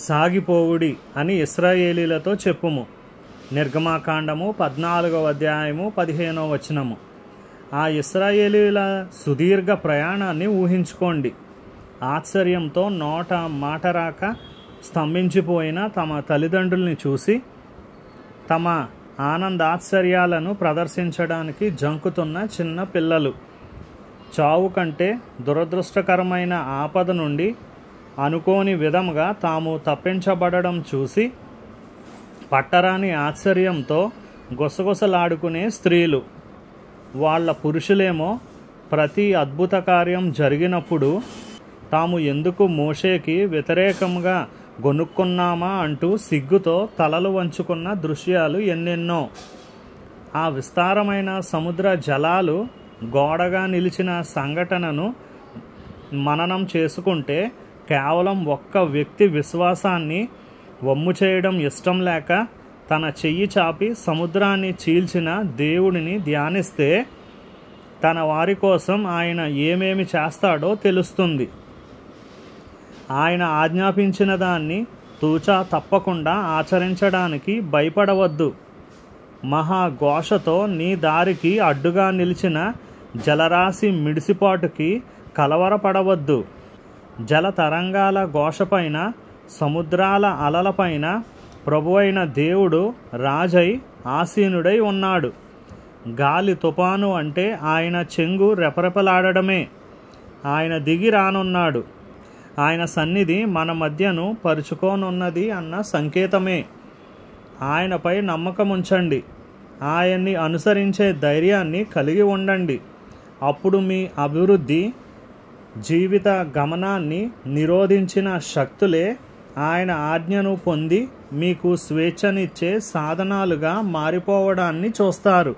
సాగిపోవుడి అని ఇశ్రాయేలీలతో చెప్పుము. నిర్గమాకాండము 14వ అధ్యాయము 15వ వచనము. ఆ ఇశ్రాయేలీల సుదీర్ఘ ప్రయాణాన్ని ఊహించుకోండి. ఆశ్చర్యంతో నోట మాట రాక స్తంభించిపోయిన తమ తల్లిదండ్రుల్ని చూసి తమ ఆనందాశ్చర్యాలను ప్రదర్శించడానికి జంకుతున్న చిన్న పిల్లలు, చావు కంటే దురదృష్టకరమైన ఆపద నుండి అనుకోని విధంగా తాము తప్పించబడడం చూసి పట్టరాని ఆశ్చర్యంతో గుసగుసలాడుకునే స్త్రీలు, వాళ్ళ పురుషులేమో ప్రతి అద్భుత కార్యం జరిగినప్పుడు తాము ఎందుకు మోషేకి వ్యతిరేకంగా గొనుక్కున్నామా అంటూ సిగ్గుతో తలలు వంచుకున్న దృశ్యాలు ఎన్నెన్నో. ఆ విస్తారమైన సముద్ర జలాలు గోడగా నిలిచిన సంఘటనను మననం చేసుకుంటే కేవలం ఒక్క వ్యక్తి విశ్వాసాన్ని వమ్ము చేయడం ఇష్టం లేక తన చెయ్యి చాపి సముద్రాన్ని చీల్చిన దేవుడిని ధ్యానిస్తే తన వారి కోసం ఆయన ఏమేమి చేస్తాడో తెలుస్తుంది. ఆయన ఆజ్ఞాపించిన దాన్ని తూచా తప్పకుండా ఆచరించడానికి భయపడవద్దు. మహాఘోషతో నీ దారికి అడ్డుగా నిలిచిన జలరాశి మిడిసిపాటుకి కలవరపడవద్దు. జల తరంగాల ఘోషపైన, సముద్రాల అలలపైన ప్రభువైన దేవుడు రాజై ఆసీనుడై ఉన్నాడు. గాలి తుఫాను అంటే ఆయన చెంగు రెపరెపలాడడమే. ఆయన దిగి రానున్నాడు. ఆయన సన్నిధి మన మధ్యను పరుచుకోనున్నది అన్న సంకేతమే. ఆయనపై నమ్మకం ఉంచండి. ఆయన్ని అనుసరించే ధైర్యాన్ని కలిగి ఉండండి. అప్పుడు మీ అభివృద్ధి, జీవిత గమనాన్ని నిరోధించిన శక్తులే ఆయన ఆజ్ఞను పొంది మీకు స్వేచ్ఛనిచ్చే సాధనాలుగా మారిపోవడాన్ని చూస్తారు.